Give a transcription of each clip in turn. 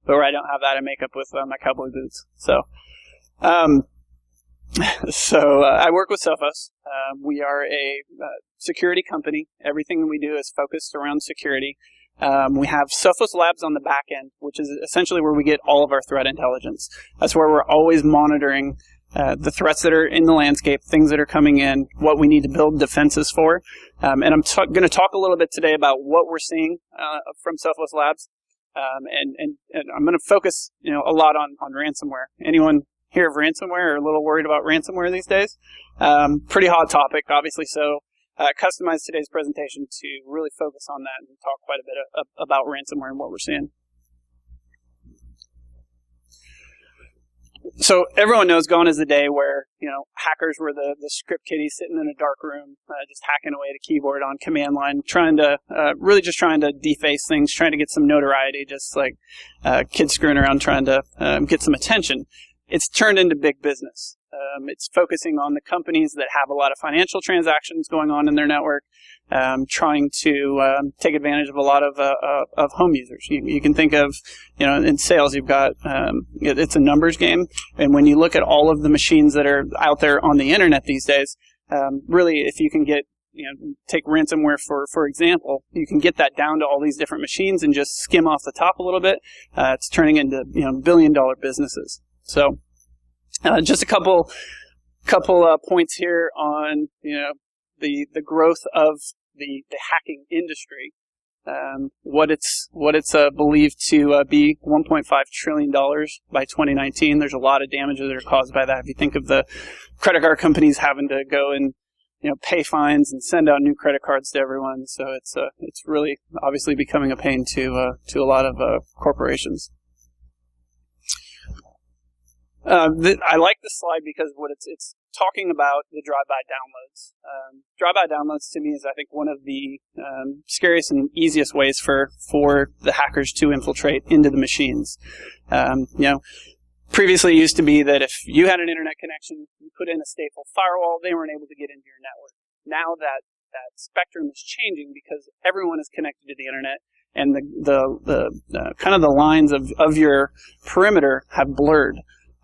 But where I don't have that, I make up with my cowboy boots. So I work with Sophos. We are a security company. Everything that we do is focused around security. We have Sophos Labs on the back end, which is essentially where we get all of our threat intelligence. That's where we're always monitoring the threats that are in the landscape, things that are coming in, what we need to build defenses for. And I'm going to talk a little bit today about what we're seeing from Sophos Labs. And I'm going to focus, a lot on ransomware. Anyone hear of ransomware or a little worried about ransomware these days? Pretty hot topic, obviously. So customized today's presentation to really focus on that and talk quite a bit about ransomware and what we're seeing. So everyone knows gone is the day where, hackers were the script kiddies sitting in a dark room, just hacking away at a keyboard on command line, trying to deface things, trying to get some notoriety, just like kids screwing around trying to get some attention. It's turned into big business. It's focusing on the companies that have a lot of financial transactions going on in their network, trying to take advantage of a lot of home users. You can think of, in sales, you've got, it's a numbers game. And when you look at all of the machines that are out there on the internet these days, really, if you can get, take ransomware for example, you can get that down to all these different machines and just skim off the top a little bit. It's turning into, billion-dollar businesses. So, just a couple points here on the growth of the hacking industry. What it's believed to be $1.5 trillion by 2019. There's a lot of damages that are caused by that. If you think of the credit card companies having to go and pay fines and send out new credit cards to everyone, so it's really obviously becoming a pain to a lot of corporations. I like this slide because what it's talking about the drive-by downloads. Drive-by downloads to me is, I think, one of the scariest and easiest ways for the hackers to infiltrate into the machines. Previously it used to be that if you had an internet connection, you put in a stateful firewall, they weren't able to get into your network. Now that spectrum is changing because everyone is connected to the internet, and the kind of the lines of your perimeter have blurred.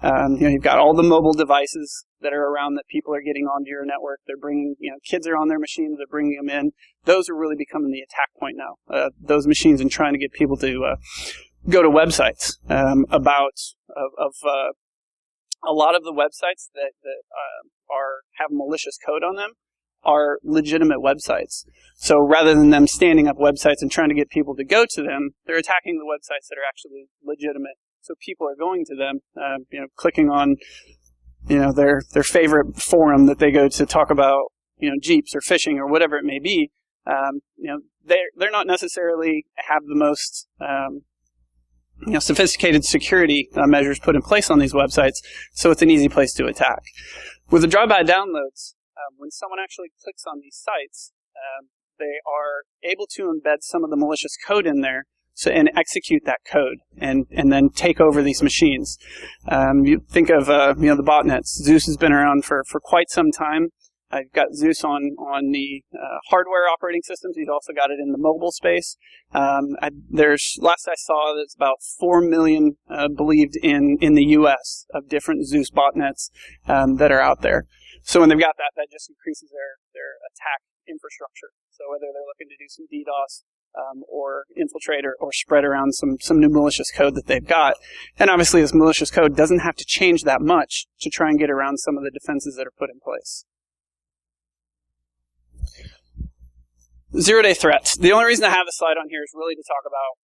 You've got all the mobile devices that are around that people are getting onto your network. They're bringing, kids are on their machines. They're bringing them in. Those are really becoming the attack point now. Those machines and trying to get people to go to websites about a lot of the websites that have malicious code on them are legitimate websites. So rather than them standing up websites and trying to get people to go to them, they're attacking the websites that are actually legitimate. So people are going to them, clicking on, their favorite forum that they go to talk about, Jeeps or fishing or whatever it may be. They're not necessarily have the most, sophisticated security measures put in place on these websites. So it's an easy place to attack. With the drive-by downloads, when someone actually clicks on these sites, they are able to embed some of the malicious code in there. And execute that code and then take over these machines. You think of the botnets. Zeus has been around for quite some time. I've got Zeus on the hardware operating systems. He's also got it in the mobile space. Last I saw, there's about 4 million believed in the U.S. of different Zeus botnets that are out there. So when they've got that just increases their attack infrastructure. So whether they're looking to do some DDoS, or infiltrate or spread around some new malicious code that they've got. And obviously this malicious code doesn't have to change that much to try and get around some of the defenses that are put in place. Zero-day threats. The only reason I have this slide on here is really to talk about,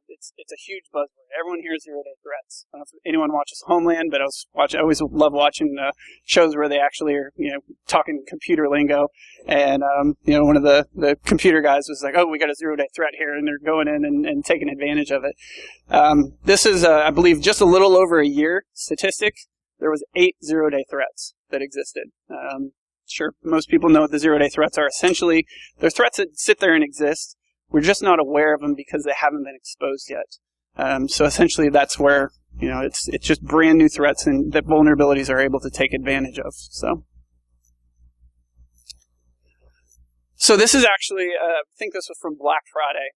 it's a huge buzzword. Everyone hears zero-day threats. I don't know if anyone watches Homeland, but I always love watching shows where they actually are, talking computer lingo. And, one of the computer guys was like, oh, we got a zero-day threat here, and they're going in and taking advantage of it. This is, I believe, just a little over a year statistic. There was 8 zero-day threats that existed. Sure, most people know what the zero-day threats are. Essentially, they're threats that sit there and exist. We're just not aware of them because they haven't been exposed yet. So essentially, that's where it's just brand new threats and that vulnerabilities are able to take advantage of. So this is actually, I think this was from Black Friday.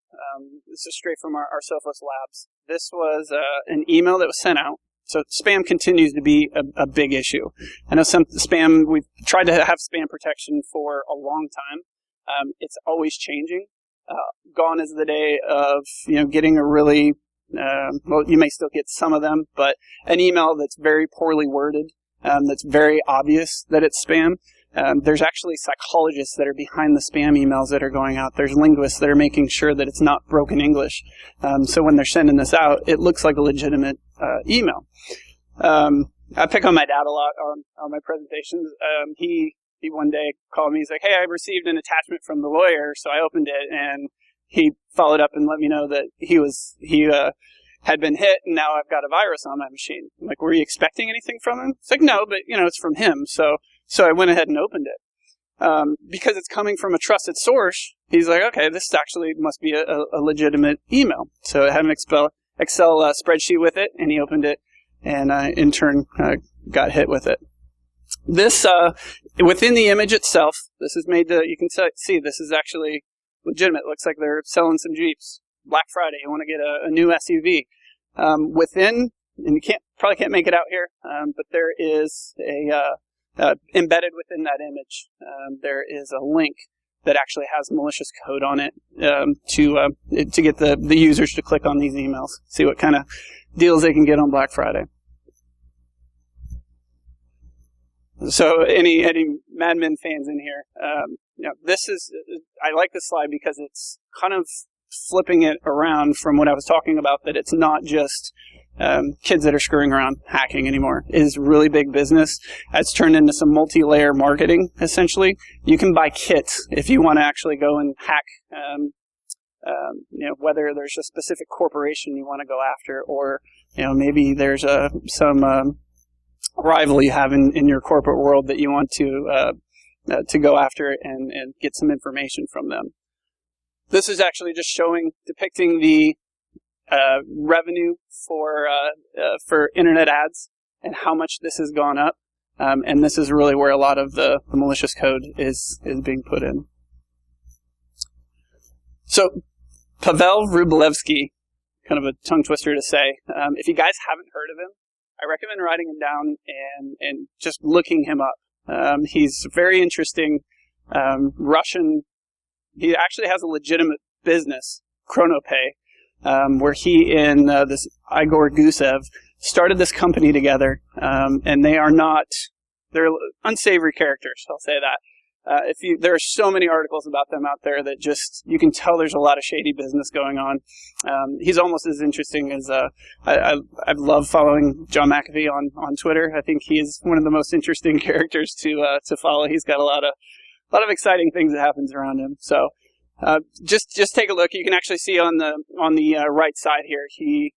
This is straight from our Sophos labs. This was an email that was sent out. So spam continues to be a big issue. I know some spam, we've tried to have spam protection for a long time. It's always changing. Gone is the day of, getting a really, well, you may still get some of them, but an email that's very poorly worded, that's very obvious that it's spam. There's actually psychologists that are behind the spam emails that are going out. There's linguists that are making sure that it's not broken English. So when they're sending this out, it looks like a legitimate email. I pick on my dad a lot on my presentations. He one day called me. He's like, "Hey, I received an attachment from the lawyer," so I opened it, and he followed up and let me know that he had been hit, and now I've got a virus on my machine. I'm like, "Were you expecting anything from him?" It's like, "No, but it's from him." So I went ahead and opened it. Because it's coming from a trusted source, he's like, "Okay, this actually must be a legitimate email." So I had an Excel spreadsheet with it, and he opened it, and in turn got hit with it. This, within the image itself, this is made to, you can see this is actually legitimate. It looks like they're selling some Jeeps. Black Friday, you want to get a new SUV. Within, and you probably can't make it out here, but there is embedded within that image, there is a link that actually has malicious code on it to get the users to click on these emails, see what kind of deals they can get on Black Friday. So any Mad Men fans in here, I like this slide because it's kind of flipping it around from what I was talking about, that it's not just kids that are screwing around hacking anymore. It is really big business. It's turned into some multi-layer marketing, essentially. You can buy kits if you want to actually go and hack, whether there's a specific corporation you want to go after, or maybe there's some rival you have in your corporate world that you want to go after and get some information from them. This is actually just depicting the revenue for internet ads and how much this has gone up. And this is really where a lot of the malicious code is being put in. So Pavel Vrublevsky, kind of a tongue twister to say. If you guys haven't heard of him, I recommend writing him down and just looking him up. He's very interesting. Russian. He actually has a legitimate business, ChronoPay, where he and this Igor Gusev started this company together, and they're unsavory characters, I'll say that. There are so many articles about them out there that just, you can tell there's a lot of shady business going on. He's almost as interesting as, I love following John McAfee on Twitter. I think he's one of the most interesting characters to follow. He's got a lot of exciting things that happens around him. So, just take a look. You can actually see on the right side here, he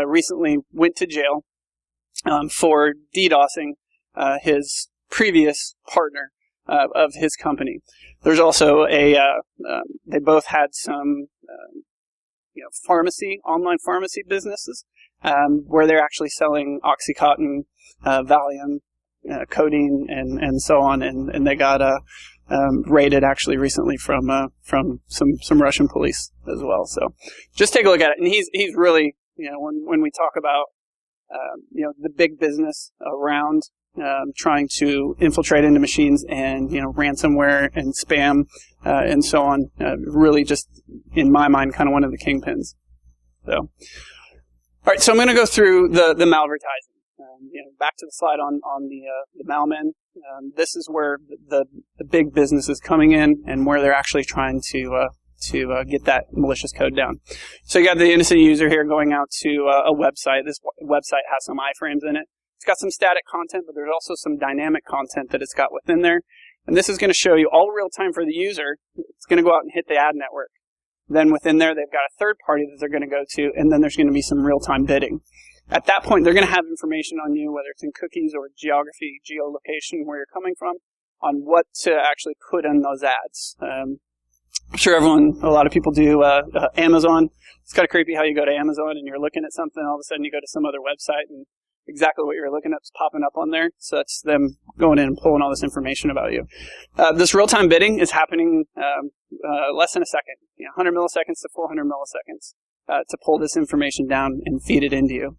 recently went to jail, for DDoSing, his previous partner, of his company. There's also they both had some, online pharmacy businesses, where they're actually selling OxyContin, Valium, codeine, and so on, and they got raided actually recently from some Russian police as well. So just take a look at it, and he's really, when we talk about the big business around trying to infiltrate into machines and ransomware and spam and so on, really just in my mind kind of one of the kingpins. So, all right, so I'm going to go through the malvertising. Back to the slide on the malmen. This is where the big business is coming in and where they're actually trying to get that malicious code down. So you got the innocent user here going out to a website. This website has some iframes in it. It's got some static content, but there's also some dynamic content that it's got within there. And this is going to show you all real time for the user. It's going to go out and hit the ad network. Then within there, they've got a third party that they're going to go to, and then there's going to be some real time bidding. At that point, they're going to have information on you, whether it's in cookies or geography, geolocation, where you're coming from, on what to actually put in those ads. I'm sure a lot of people do Amazon. It's kind of creepy how you go to Amazon and you're looking at something, all of a sudden you go to some other website and exactly what you're looking at is popping up on there. So that's them going in and pulling all this information about you. This real-time bidding is happening less than a second, 100 milliseconds to 400 milliseconds to pull this information down and feed it into you.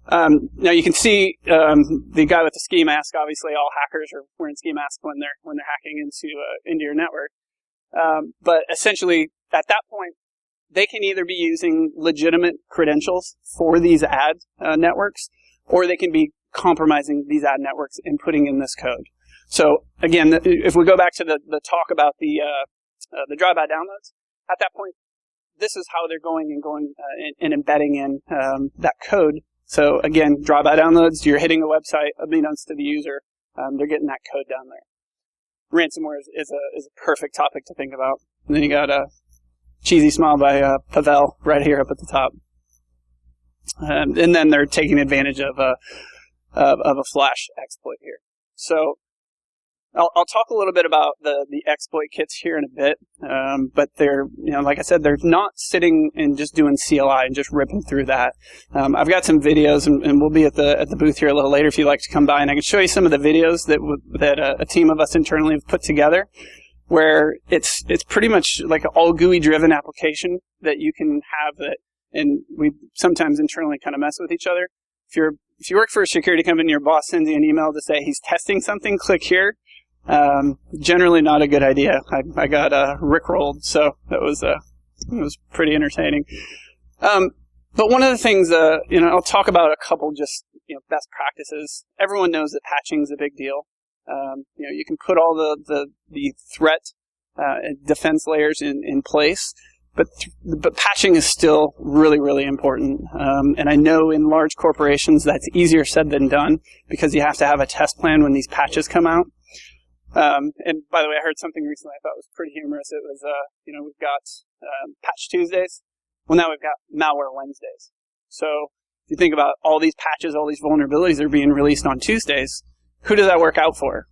Now you can see the guy with the ski mask. Obviously, all hackers are wearing ski masks when they're hacking into your network. But essentially, at that point, they can either be using legitimate credentials for these ad networks, or they can be compromising these ad networks and putting in this code. So again, if we go back to the talk about the drive-by downloads, at that point, this is how they're going and embedding in that code. So again, drive-by downloads, you're hitting a website, unbeknownst to the user, they're getting that code down there. Ransomware is a perfect topic to think about. And then you got a cheesy smile by Pavel right here up at the top. And then they're taking advantage of a flash exploit here. So I'll talk a little bit about the exploit kits here in a bit, but they're, like I said, they're not sitting and just doing CLI and just ripping through that. I've got some videos, and we'll be at the booth here a little later if you'd like to come by, and I can show you some of the videos that a team of us internally have put together, where it's pretty much like an all GUI driven application that you can have that, and we sometimes internally kind of mess with each other. If you work for a security company, your boss sends you an email to say he's testing something, click here. Generally not a good idea. I got rickrolled, so it was pretty entertaining. But one of the things, I'll talk about a couple just best practices. Everyone knows that patching is a big deal. You can put all the threat defense layers in place, but patching is still really, really important. And I know in large corporations that's easier said than done because you have to have a test plan when these patches come out. And by the way, I heard something recently I thought was pretty humorous. It was, we've got Patch Tuesdays. Well, now we've got Malware Wednesdays. So if you think about all these patches, all these vulnerabilities are being released on Tuesdays, who does that work out for?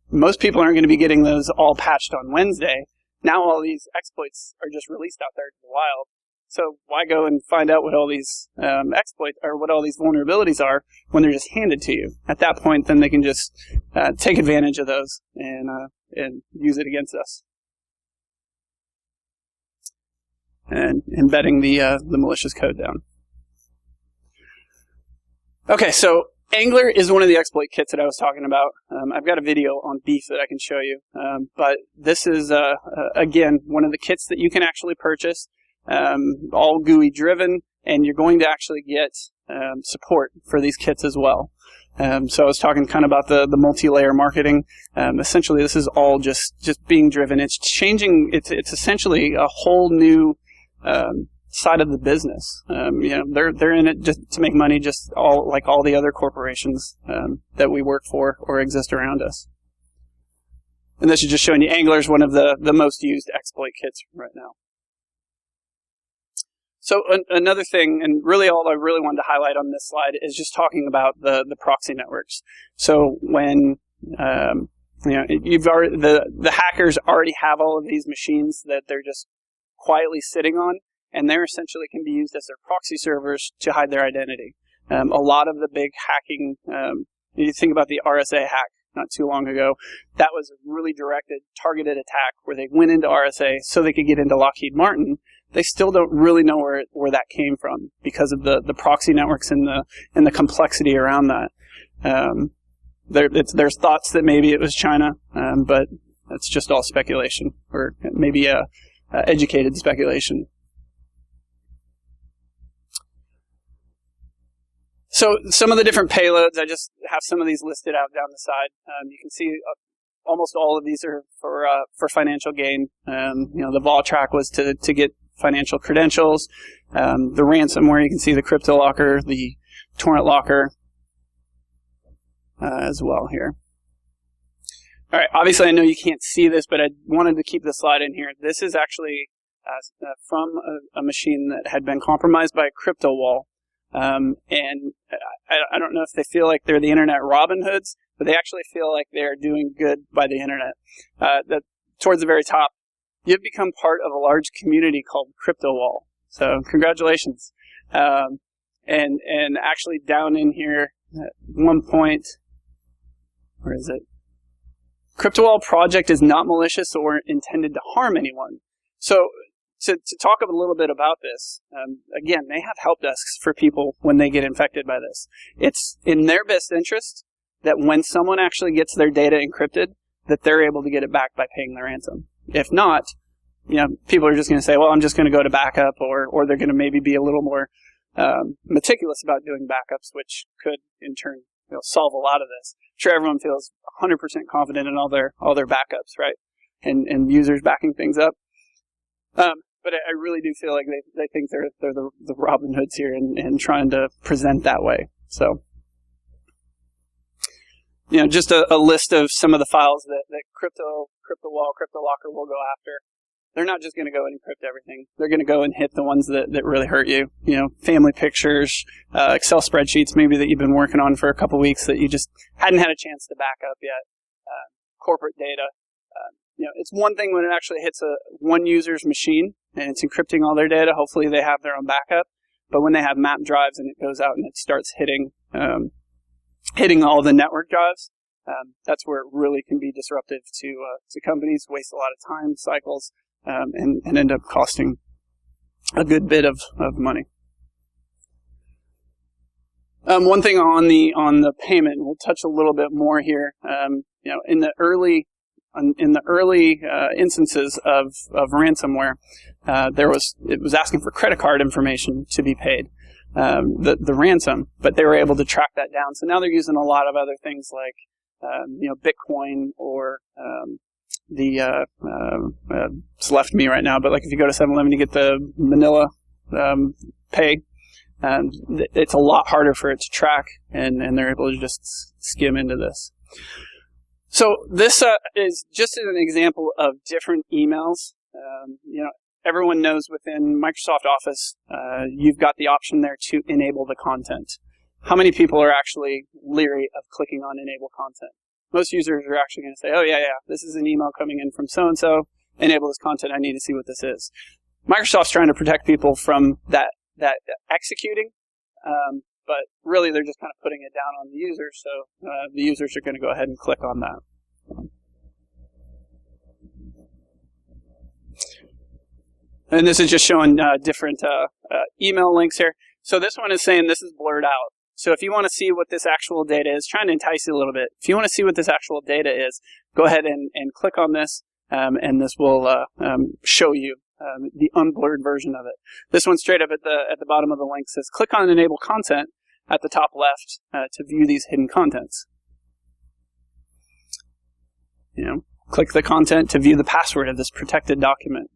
Most people aren't going to be getting those all patched on Wednesday. Now all these exploits are just released out there to the wild. So why go and find out what all these exploits or what all these vulnerabilities are when they're just handed to you? At that point, then they can just take advantage of those and use it against us. And embedding the malicious code down. Okay, so Angler is one of the exploit kits that I was talking about. I've got a video on Beef that I can show you. But this is, again, one of the kits that you can actually purchase. All GUI driven, and you're going to actually get support for these kits as well. So I was talking kind of about the multi-layer marketing. Essentially, this is all just being driven. It's changing. It's essentially a whole new side of the business. They're in it just to make money, just like all the other corporations that we work for or exist around us. And this is just showing you Angler is one of the most used exploit kits right now. So another thing, and really all I really wanted to highlight on this slide is just talking about the proxy networks. So when you've already the hackers already have all of these machines that they're just quietly sitting on, and they essentially can be used as their proxy servers to hide their identity. A lot of the big hacking, you think about the RSA hack not too long ago, that was a really targeted attack where they went into RSA so they could get into Lockheed Martin. They still don't really know where that came from because of the proxy networks and the complexity around that. There's thoughts that maybe it was China, but that's just all speculation, or maybe educated speculation. So some of the different payloads, I just have some of these listed out down the side. You can see almost all of these are for financial gain. The vol track was to get financial credentials. The ransomware, you can see the Cryptolocker, the torrent locker as well here. All right, obviously I know you can't see this, but I wanted to keep the slide in here. This is actually from a machine that had been compromised by a Cryptowall. And I don't know if they feel like they're the internet Robin Hoods, but they actually feel like they're doing good by the internet. Towards the very top, you've become part of a large community called Cryptowall. So congratulations. And actually down in here at one point, where is it? Cryptowall project is not malicious or intended to harm anyone. So to talk a little bit about this, again, they have help desks for people when they get infected by this. It's in their best interest that when someone actually gets their data encrypted, that they're able to get it back by paying the ransom. If not, people are just going to say, well, I'm just going to go to backup, or they're going to maybe be a little more meticulous about doing backups, which could in turn solve a lot of this. I'm sure everyone feels 100% confident in all their backups, right? And users backing things up. But I really do feel like they think they're the Robin Hoods here and trying to present that way. So, just a list of some of the files that Cryptowall, Cryptolocker will go after. They're not just going to go and encrypt everything. They're going to go and hit the ones that really hurt you. Family pictures, Excel spreadsheets maybe that you've been working on for a couple weeks that you just hadn't had a chance to back up yet. Corporate data. It's one thing when it actually hits one user's machine and it's encrypting all their data. Hopefully they have their own backup. But when they have map drives and it goes out and it starts hitting all the network drives, that's where it really can be disruptive to companies, waste a lot of time, cycles, and end up costing a good bit of money. One thing on the payment, we'll touch a little bit more here. In the early instances of ransomware, it was asking for credit card information to be paid, the ransom, but they were able to track that down. So now they're using a lot of other things like Bitcoin or it's left me right now, but like if you go to 7-Eleven, you get the Manila Pay. It's a lot harder for it to track, and they're able to just skim into this. So this is just an example of different emails. Everyone knows within Microsoft Office, you've got the option there to enable the content. How many people are actually leery of clicking on enable content? Most users are actually going to say, oh, yeah, this is an email coming in from so-and-so. Enable this content. I need to see what this is. Microsoft's trying to protect people from that executing, but really they're just kind of putting it down on the users, so the users are going to go ahead and click on that. And this is just showing different email links here. So this one is saying this is blurred out. So if you want to see what this actual data is, trying to entice you a little bit. If you want to see what this actual data is, go ahead and click on this, and this will show you the unblurred version of it. This one straight up at the bottom of the link says, click on enable content at the top left to view these hidden contents. Click the content to view the password of this protected document.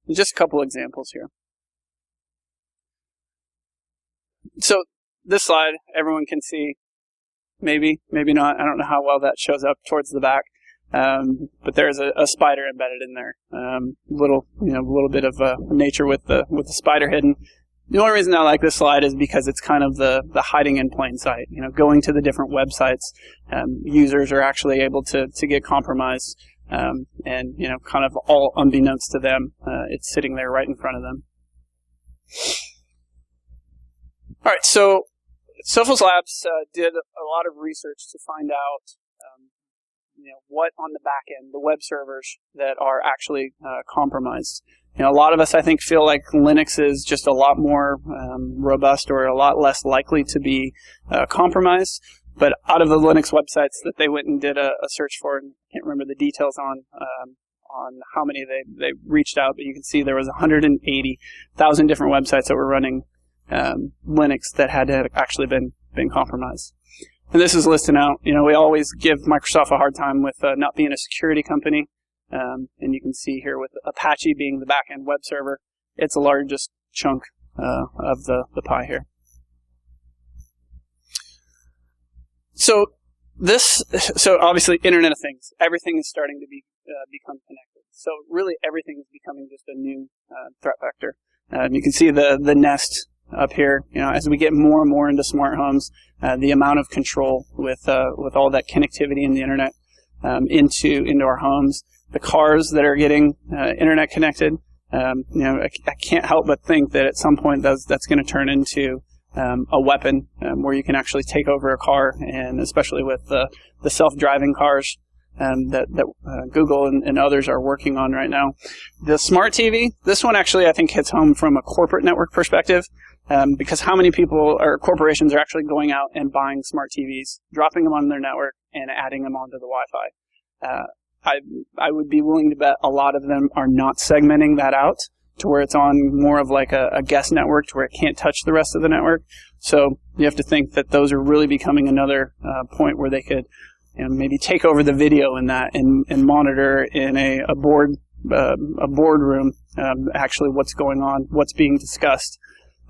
Just a couple examples here. So this slide, everyone can see, maybe not. I don't know how well that shows up towards the back, but there's a spider embedded in there. Little bit of nature with the spider hidden. The only reason I like this slide is because it's kind of the hiding in plain sight. Going to the different websites, users are actually able to get compromised, and kind of all unbeknownst to them, it's sitting there right in front of them. All right, so Sophos Labs did a lot of research to find out, what on the back end, the web servers that are actually compromised. A lot of us, I think, feel like Linux is just a lot more robust or a lot less likely to be compromised. But out of the Linux websites that they went and did a search for, and I can't remember the details on how many they reached out, but you can see there was 180,000 different websites that were running Linux that had actually been compromised. And this is listed out. We always give Microsoft a hard time with not being a security company. And you can see here with Apache being the back-end web server, it's the largest chunk of the pie here. So obviously Internet of Things, everything is starting to become connected. So really everything is becoming just a new threat vector. You can see the Nest up here. As we get more and more into smart homes, the amount of control with all that connectivity in the internet into our homes, the cars that are getting internet connected. I can't help but think that at some point that's going to turn into a weapon where you can actually take over a car, and especially with the self-driving cars that Google and others are working on right now. The smart TV, this one actually I think hits home from a corporate network perspective, because how many people or corporations are actually going out and buying smart TVs, dropping them on their network, and adding them onto the Wi-Fi. I would be willing to bet a lot of them are not segmenting that out to where it's on more of like a guest network to where it can't touch the rest of the network. So you have to think that those are really becoming another point where they could maybe take over the video in that and monitor in a boardroom actually what's going on, what's being discussed,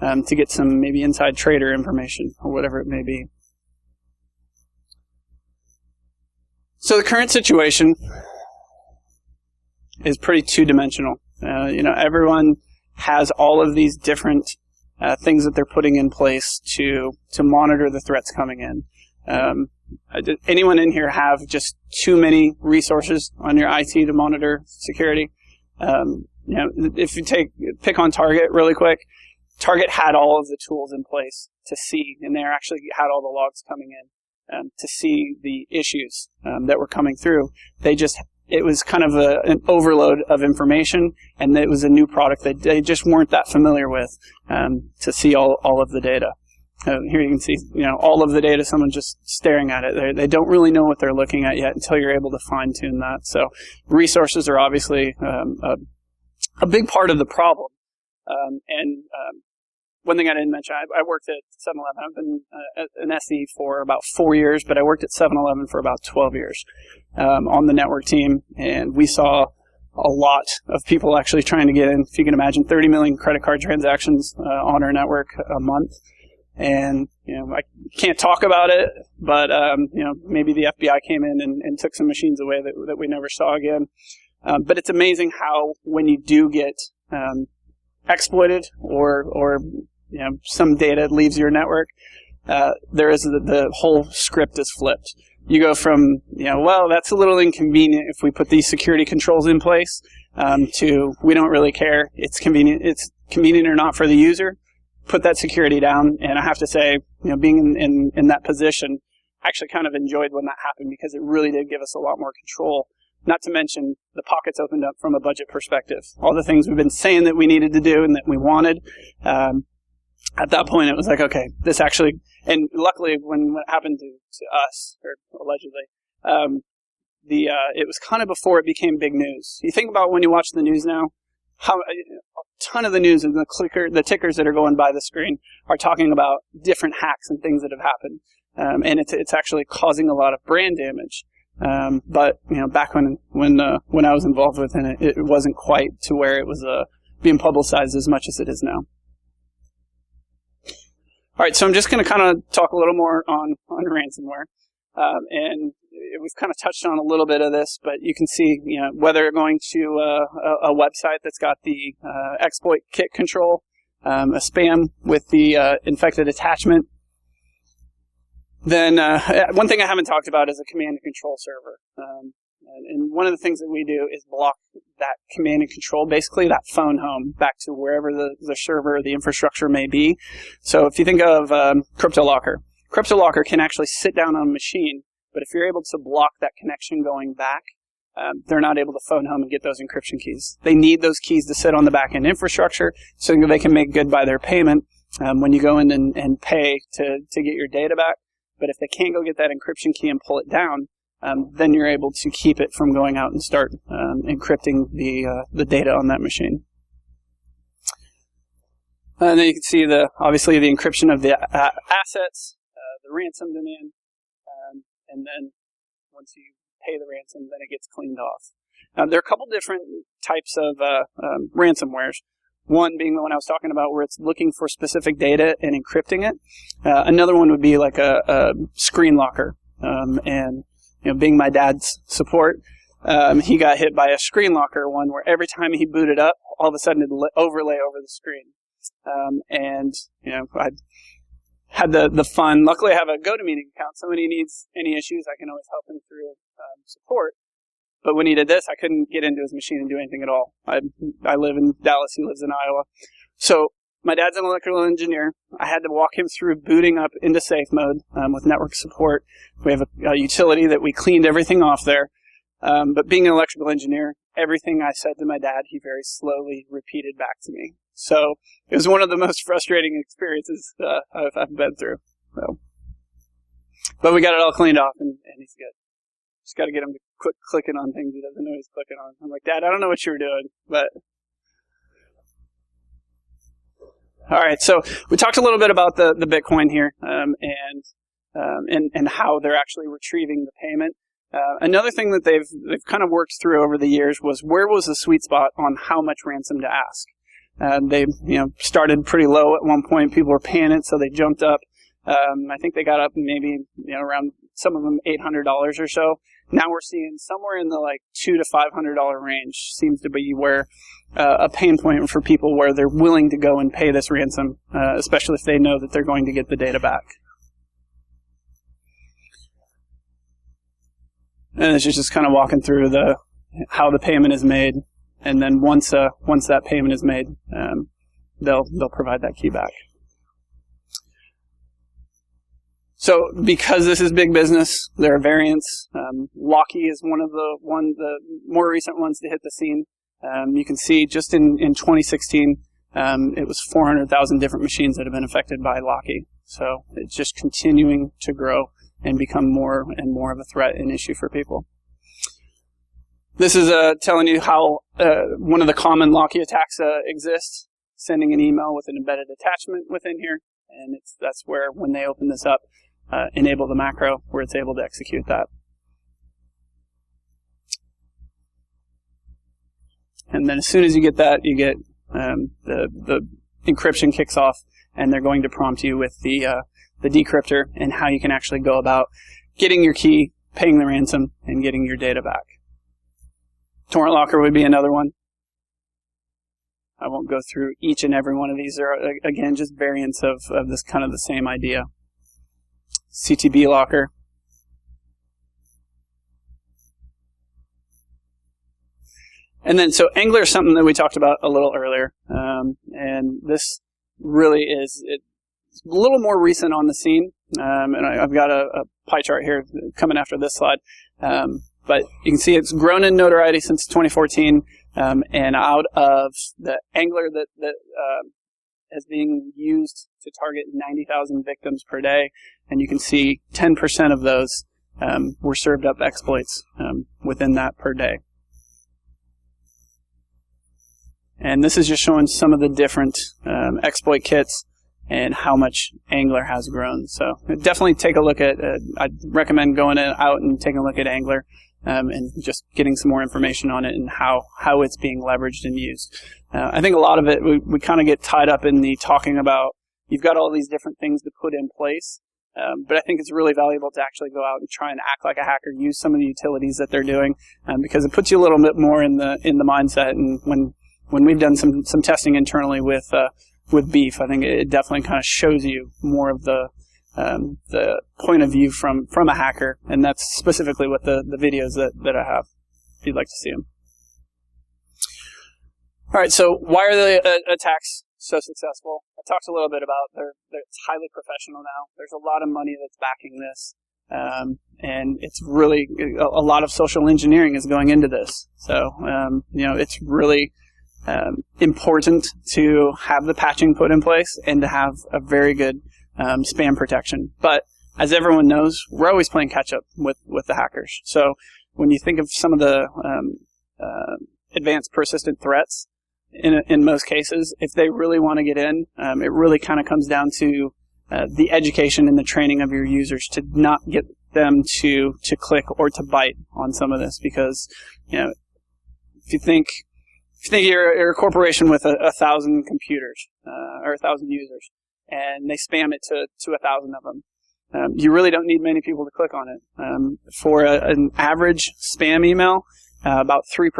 to get some maybe inside trader information or whatever it may be. So the current situation is pretty two-dimensional. Everyone has all of these different things that they're putting in place to monitor the threats coming in. Anyone in here have just too many resources on your IT to monitor security? If you pick on Target really quick, Target had all of the tools in place to see, and they actually had all the logs coming in to see the issues that were coming through. It was kind of an overload of information, and it was a new product that they just weren't that familiar with to see all of the data. Here you can see, all of the data, someone just staring at it. They don't really know what they're looking at yet until you're able to fine-tune that. So resources are obviously a big part of the problem. One thing I didn't mention, I worked at 7-Eleven. I've been an SE for about 4 years, but I worked at 7-Eleven for about 12 years on the network team, and we saw a lot of people actually trying to get in. If you can imagine, 30 million credit card transactions on our network a month. And, I can't talk about it, but, maybe the FBI came in and took some machines away that we never saw again. But it's amazing how when you do get exploited or some data leaves your network, the whole script is flipped. You go from, well, that's a little inconvenient if we put these security controls in place, to we don't really care. It's convenient or not for the user. Put that security down. And I have to say, being in that position, I actually kind of enjoyed when that happened because it really did give us a lot more control. Not to mention the pockets opened up from a budget perspective. All the things we've been saying that we needed to do and that we wanted. At that point, it was like, okay, this actually, and luckily when it happened to us, or allegedly, it was kind of before it became big news. You think about when you watch the news now, how a ton of the news and the tickers that are going by the screen are talking about different hacks and things that have happened. And it's actually causing a lot of brand damage. But back when I was involved within it, it wasn't quite to where it was being publicized as much as it is now. All right, so I'm just going to kind of talk a little more on ransomware, and we've kind of touched on a little bit of this, but you can see, whether going to a website that's got the exploit kit control, a spam with the infected attachment. Then one thing I haven't talked about is a command and control server. And one of the things that we do is block that command and control, basically that phone home back to wherever the server or the infrastructure may be. So if you think of Cryptolocker, Cryptolocker can actually sit down on a machine, but if you're able to block that connection going back, they're not able to phone home and get those encryption keys. They need those keys to sit on the back-end infrastructure so they can make good by their payment when you go in and pay to get your data back. But if they can't go get that encryption key and pull it down, then you're able to keep it from going out and start encrypting the data on that machine. And then you can see obviously the encryption of the assets, the ransom demand, and then once you pay the ransom, then it gets cleaned off. There are a couple different types of ransomwares. One being the one I was talking about where it's looking for specific data and encrypting it. Another one would be like a screen locker. And being my dad's support, he got hit by a screen locker one where every time he booted up, all of a sudden it'd overlay over the screen. I had the fun. Luckily, I have a GoToMeeting account. Somebody needs any issues, I can always help him through support. But when he did this, I couldn't get into his machine and do anything at all. I live in Dallas. He lives in Iowa. So my dad's an electrical engineer. I had to walk him through booting up into safe mode with network support. We have a utility that we cleaned everything off there. But being an electrical engineer, everything I said to my dad, he very slowly repeated back to me. So it was one of the most frustrating experiences I've been through. So, but we got it all cleaned off, and he's good. Just got to get him to quit clicking on things he doesn't know he's clicking on. I'm like, Dad, I don't know what you were doing, but... All right, so we talked a little bit about the Bitcoin here, and how they're actually retrieving the payment. Another thing that they've kind of worked through over the years was where was the sweet spot on how much ransom to ask. They started pretty low at one point. People were paying it, so they jumped up. I think they got up maybe around, some of them, $800 or so. Now we're seeing somewhere in the like $200 to $500 range seems to be where a pain point for people, where they're willing to go and pay this ransom, especially if they know that they're going to get the data back. And it's just kind of walking through how the payment is made, and then once that payment is made, they'll provide that key back. So because this is big business, there are variants. Locky is one of the more recent ones to hit the scene. You can see just in 2016, it was 400,000 different machines that have been affected by Locky. So it's just continuing to grow and become more and more of a threat and issue for people. This is telling you how one of the common Locky attacks exists, sending an email with an embedded attachment within here, and that's where, when they open this up, enable the macro where it's able to execute that. And then as soon as you get that, you get the encryption kicks off, and they're going to prompt you with the decryptor and how you can actually go about getting your key, paying the ransom, and getting your data back. Torrent Locker would be another one. I won't go through each and every one of these. They're, again, just variants of this kind of the same idea. CTB-Locker. And then, so Angler is something that we talked about a little earlier. And this really is it's a little more recent on the scene. And I've got a pie chart here coming after this slide. But you can see it's grown in notoriety since 2014. And out of the Angler that is being used to target 90,000 victims per day, and you can see 10% of those were served up exploits within that per day. And this is just showing some of the different exploit kits and how much Angler has grown. So definitely take a look at, I'd recommend going out and taking a look at Angler and just getting some more information on it and how it's being leveraged and used. I think a lot of it, we kind of get tied up in the talking about, you've got all these different things to put in place, but I think it's really valuable to actually go out and try and act like a hacker, use some of the utilities that they're doing, because it puts you a little bit more in the mindset. And when we've done some testing internally with Beef, I think it definitely kind of shows you more of the point of view from a hacker, and that's specifically what the videos that I have, if you'd like to see them. All right, so why are the attacks so successful? I talked a little bit about it's highly professional now. There's a lot of money that's backing this, and it's really a lot of social engineering is going into this. So it's really important to have the patching put in place and to have a very good spam protection. But as everyone knows, we're always playing catch up with the hackers. So when you think of some of the advanced persistent threats, in most cases, if they really want to get in, it really kind of comes down to the education and the training of your users to not get them to click or to bite on some of this. Because if you think you're a corporation with 1,000 computers or 1,000 users, and they spam it to 1,000 of them, you really don't need many people to click on it. For an average spam email, about 3%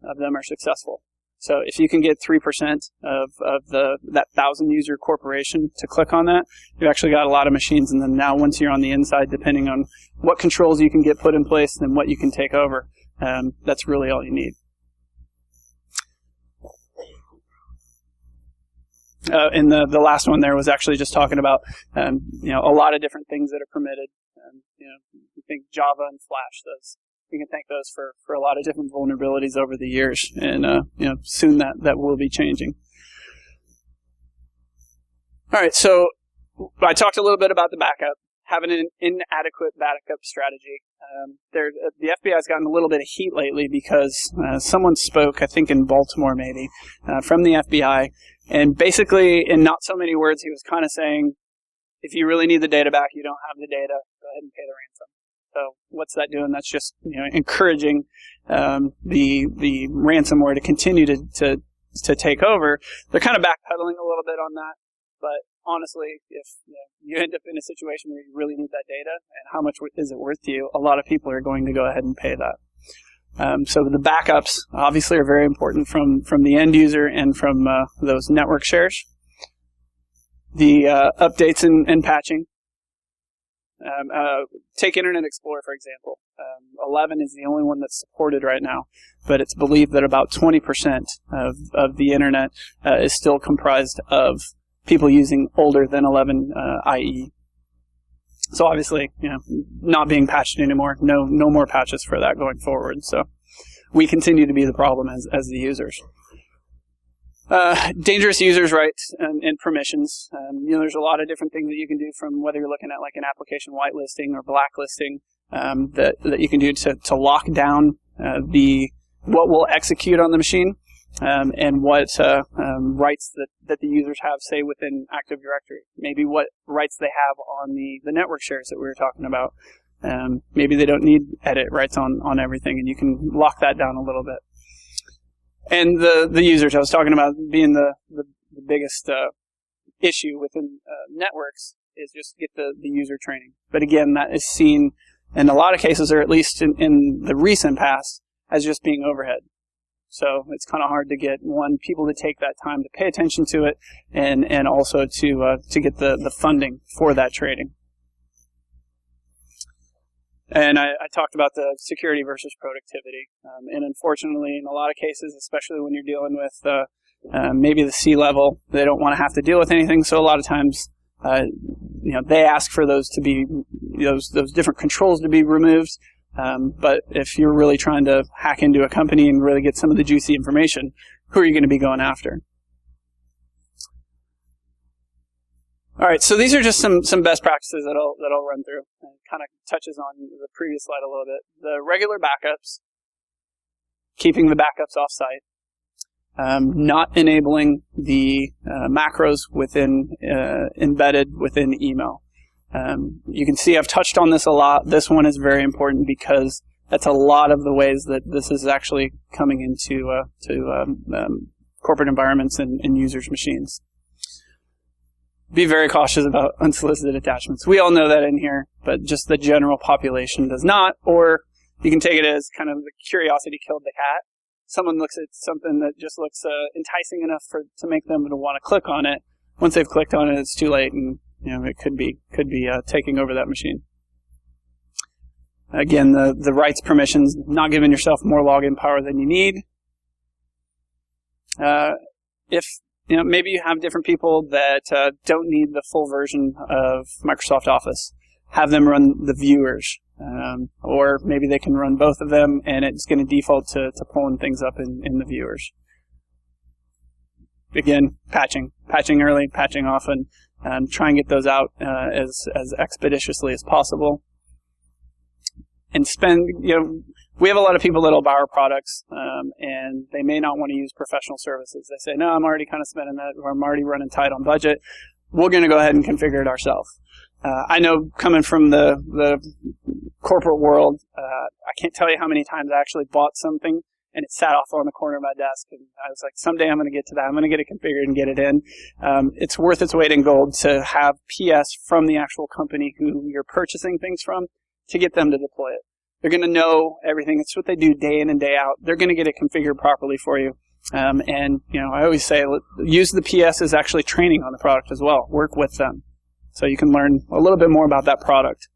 of them are successful. So if you can get 3% of that 1,000 user corporation to click on that, you've actually got a lot of machines. And then now, once you're on the inside, depending on what controls you can get put in place and what you can take over, that's really all you need. And the last one there was actually just talking about, a lot of different things that are permitted. You think Java and Flash, you can thank those for a lot of different vulnerabilities over the years. And, soon that will be changing. All right. So I talked a little bit about the backup, having an inadequate backup strategy. The FBI's gotten a little bit of heat lately because someone spoke, I think in Baltimore maybe, from the FBI. And basically, in not so many words, he was kind of saying, if you really need the data back, you don't have the data, go ahead and pay the ransom. So what's that doing? That's just encouraging the ransomware to continue to take over. They're kind of backpedaling a little bit on that. But honestly, if you end up in a situation where you really need that data, and how much is it worth to you, a lot of people are going to go ahead and pay that. So the backups obviously are very important from the end user and from those network shares. The updates and patching. Take Internet Explorer, for example. 11 is the only one that's supported right now, but it's believed that about 20% of the Internet is still comprised of people using older than 11 IE. So obviously, not being patched anymore. No more patches for that going forward. So we continue to be the problem as the users. Dangerous users' rights and permissions. There's a lot of different things that you can do, from whether you're looking at like an application whitelisting or blacklisting, that you can do to lock down what will execute on the machine, and what rights that the users have, say, within Active Directory. Maybe what rights they have on the network shares that we were talking about. Maybe they don't need edit rights on everything, and you can lock that down a little bit. And the users I was talking about being the biggest issue within networks is just get the user training. But again, that is seen in a lot of cases, or at least in the recent past, as just being overhead. So it's kind of hard to get people to take that time to pay attention to it, and also to get the funding for that training. And I talked about the security versus productivity. And unfortunately, in a lot of cases, especially when you're dealing with maybe the C-level, they don't want to have to deal with anything. So a lot of times, they ask for those to be, those different controls to be removed. But if you're really trying to hack into a company and really get some of the juicy information, who are you going to be going after? All right, so these are just some best practices that I'll run through. And kind of touches on the previous slide a little bit. The regular backups, keeping the backups off-site, not enabling the macros embedded within email. You can see I've touched on this a lot. This one is very important because that's a lot of the ways that this is actually coming into corporate environments and users' machines. Be very cautious about unsolicited attachments. We all know that in here, but just the general population does not. Or you can take it as kind of the curiosity killed the cat. Someone looks at something that just looks enticing enough to make them to want to click on it. Once they've clicked on it, it's too late, and it could be taking over that machine. Again, the rights permissions, not giving yourself more login power than you need. Maybe you have different people that don't need the full version of Microsoft Office. Have them run the viewers. Or maybe they can run both of them, and it's going to default to pulling things up in the viewers. Again, patching early, patching often. Try and get those out as expeditiously as possible. And we have a lot of people that'll buy our products, and they may not want to use professional services. They say, no, I'm already kind of spending that, or I'm already running tight on budget. We're going to go ahead and configure it ourselves. I know, coming from the corporate world, I can't tell you how many times I actually bought something and it sat off on the corner of my desk, and I was like, someday I'm going to get to that. I'm going to get it configured and get it in. It's worth its weight in gold to have PS from the actual company who you're purchasing things from to get them to deploy it. They're going to know everything. It's what they do day in and day out. They're going to get it configured properly for you. I always say, use the PS as actually training on the product as well. Work with them so you can learn a little bit more about that product.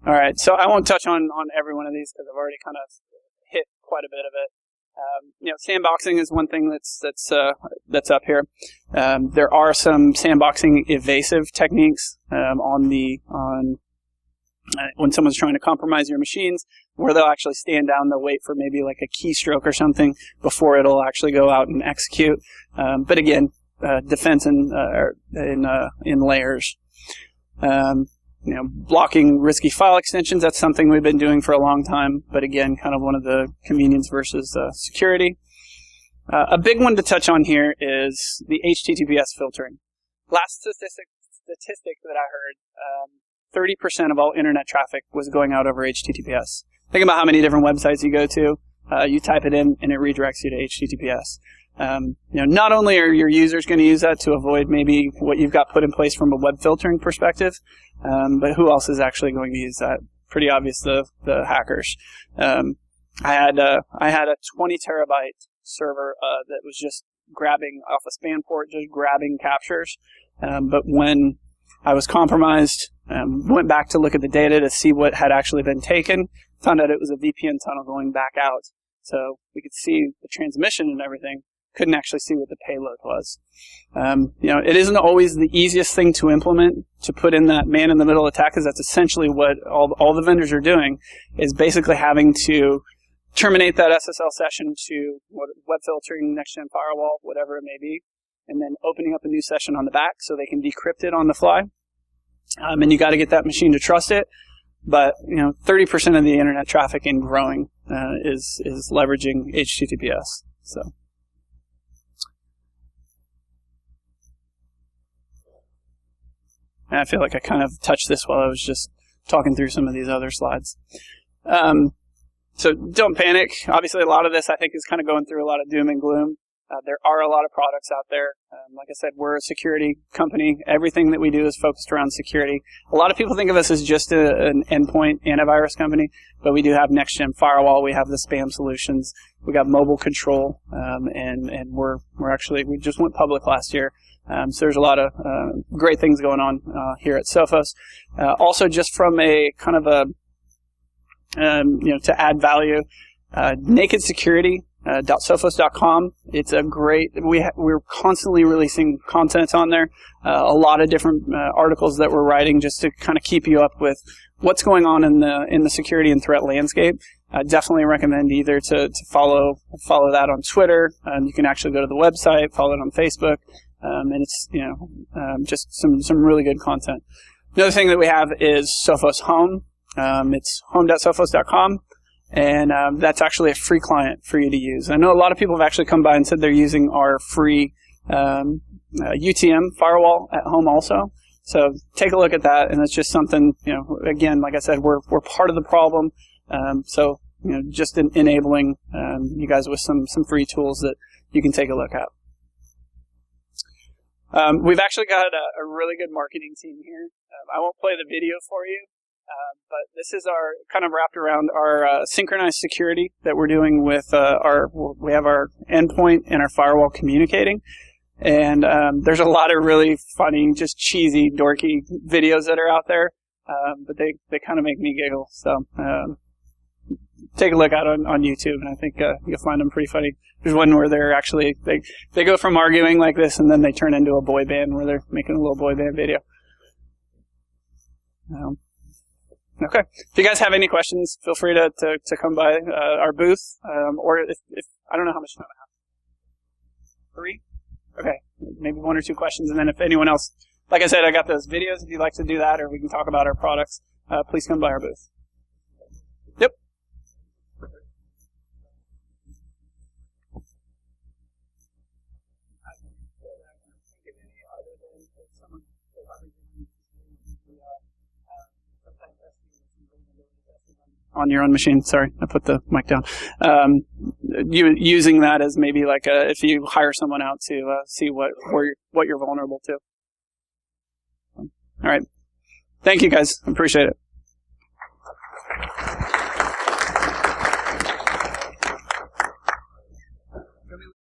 All right, so I won't touch on every one of these because I've already kind of hit quite a bit of it. Sandboxing is one thing that's up here. There are some sandboxing evasive techniques when someone's trying to compromise your machines, where they'll actually stand down, they'll wait for maybe like a keystroke or something before it'll actually go out and execute. But again, defense in layers. Blocking risky file extensions, that's something we've been doing for a long time, but again, kind of one of the convenience versus security. A big one to touch on here is the HTTPS filtering. Last statistic that I heard, 30% of all internet traffic was going out over HTTPS. Think about how many different websites you go to. You type it in, and it redirects you to HTTPS. Not only are your users going to use that to avoid maybe what you've got put in place from a web filtering perspective, but who else is actually going to use that? Pretty obvious, the hackers. I had a 20 terabyte server that was just grabbing off a span port, just grabbing captures. But when I was compromised, went back to look at the data to see what had actually been taken, found out it was a VPN tunnel going back out. So we could see the transmission and everything, couldn't actually see what the payload was. It isn't always the easiest thing to implement, to put in that man-in-the-middle attack, because that's essentially what all the vendors are doing, is basically having to terminate that SSL session to web filtering, next-gen firewall, whatever it may be, and then opening up a new session on the back so they can decrypt it on the fly. And you got to get that machine to trust it. But 30% of the internet traffic and growing is leveraging HTTPS. So. And I feel like I kind of touched this while I was just talking through some of these other slides. So don't panic. Obviously, a lot of this, I think, is kind of going through a lot of doom and gloom. There are a lot of products out there. Like I said, we're a security company. Everything that we do is focused around security. A lot of people think of us as just an endpoint antivirus company, but we do have next-gen firewall. We have the spam solutions. We got mobile control, and we just went public last year. So there's a lot of great things going on here at Sophos. Also, just from a kind of to add value, Naked Security. .sophos.com. It's a great. We're constantly releasing content on there. A lot of different articles that we're writing just to kind of keep you up with what's going on in the security and threat landscape. I definitely recommend either to follow that on Twitter. You can actually go to the website, follow it on Facebook, and it's just some really good content. Another thing that we have is Sophos Home. It's home.sophos.com. And that's actually a free client for you to use. I know a lot of people have actually come by and said they're using our free UTM firewall at home also. So take a look at that, and it's just something, again, like I said, we're part of the problem. So just enabling you guys with some free tools that you can take a look at. We've actually got a really good marketing team here. I won't play the video for you. But this is our kind of wrapped around our synchronized security that we're doing with we have our endpoint and our firewall communicating. And there's a lot of really funny, just cheesy, dorky videos that are out there. But they kind of make me giggle. So take a look out on YouTube, and I think you'll find them pretty funny. There's one where they're actually, they go from arguing like this, and then they turn into a boy band where they're making a little boy band video. Okay. If you guys have any questions, feel free to come by our booth, or if I don't know how much time I have. 3? Okay. Maybe 1 or 2 questions, and then if anyone else, like I said, I got those videos. If you'd like to do that, or we can talk about our products, please come by our booth. Yep. On your own machine. Sorry, I put the mic down. Using that as maybe like if you hire someone out to see what you're vulnerable to. All right. Thank you, guys. Appreciate it.